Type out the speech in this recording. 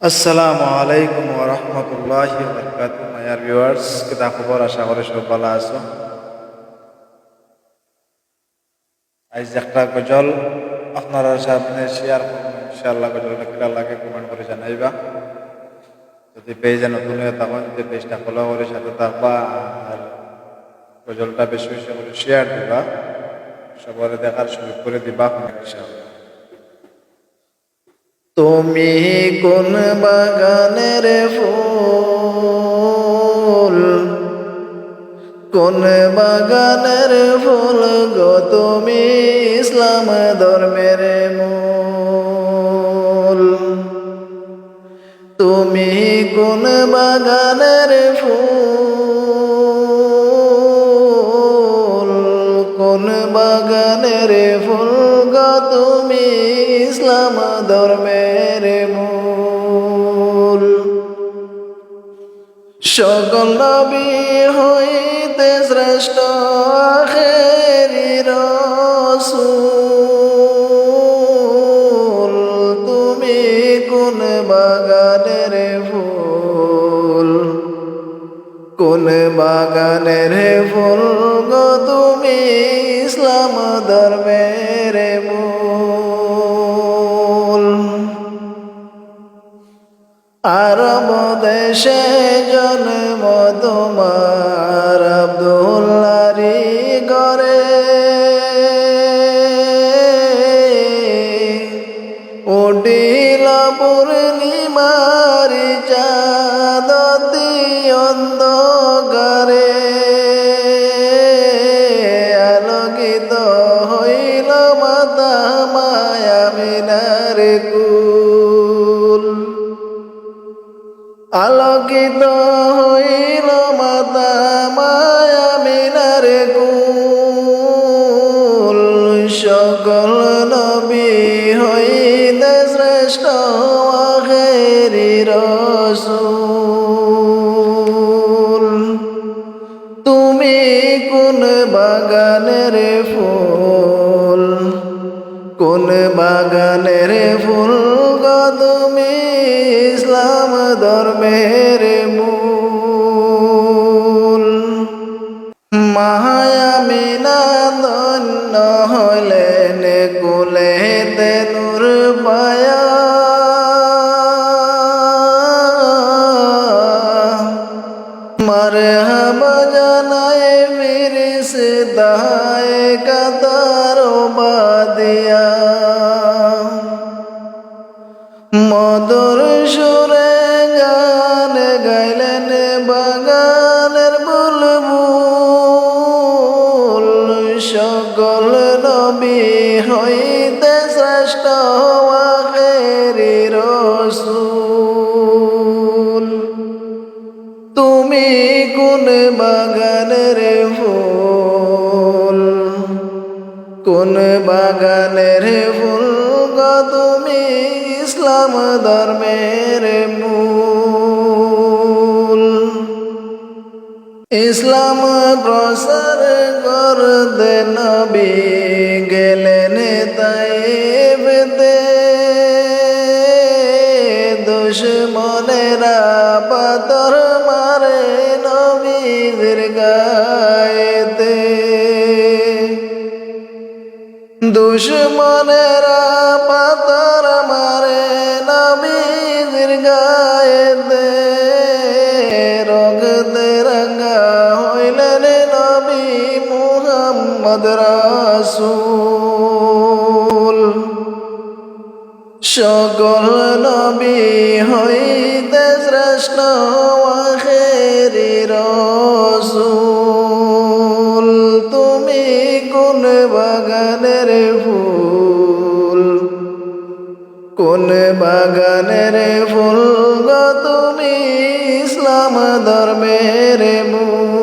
আসসালামু আলাইকুম ওয়া রাহমাতুল্লাহি ওয়া বারাকাতুহু মাই ভিউয়ার্স, কিতা খবর? আশা করি সব ভালো আছো। আজ একটা গজল আপনারা সামনে শেয়ার করব ইনশাআল্লাহ। গজলটা কিরা লাগে কমেন্ট করে জানাইবা। যদি পেজে নতুন হয়ে থাকেন যে পেজটা ফলো করে সাথে থাকবা, আর গজলটা বেশি বেশি করে শেয়ার দিবা, সবার দেখার সুযোগ করে দিবা ইনশাআল্লাহ। তুমি কোন বাগানের ফুল, কোন বাগানের ফুল গো তুমি ইসলাম ধর্মের মূল। তুমি কোন বাগানের ফুল, কোন বাগানের ফুল গো তুমি ইসলাম ধর্মের মূল। সকল নবী হইতে শ্রেষ্ঠ আখেরি রাসূল। তুমি কোন বাগানের ফুল, কোন বাগানের ফুল গো তুমি ইসলাম ধর্মের মূল। আরব দেশে জন্ম তোমার আব্দুল্লাহরি ঘরে, উঠিল পূর্ণিমার চাঁদ অতি অন্ধকারে, আলোকিত হইল মাতা মায়ামিনার কুল। আলোকিত হইল মাতা মায়ামিনার কুল। সকল নবী হইতে শ্রেষ্ঠ আখেরি রাসূল। তুমি কোন বাগানের ফুল, কোন বাগানের ফুল গো তুমি ইসলাম ধর্মের মূল। মায়ামিনা ধন্য হলেন কুলেতে নূর পায়া, মারহাবা জানায় ফিরিস্তায় কাতার বাদিয়া। মধুর সুরে গান গাইলেন বাগানের বুলবুল। সকল নবী হইতে শ্রেষ্ঠ আখেরি রাসূল। তুমি কোন বাগানের ফুল, কোন বাগানের ফুল গো তুমি ইসলাম ধর্মের মূল। ইসলাম প্রসার করতে নবী গেলেন তাইফতে, দুশমনেরা পাথর মারে নবীর গায়েতে। দুশমনেরা পাথর মারে নবীর গায়েতে, রক্তে রাঙা হইলেন নবী মুহাম্মদ রাসূল। সকল নবী হইতে শ্রেষ্ঠ আখেরি রাসূল। তুমি কোন বাগানের ফুল, কোন বাগানের ফুল গো তুমি ইসলাম ধর্মের মূল।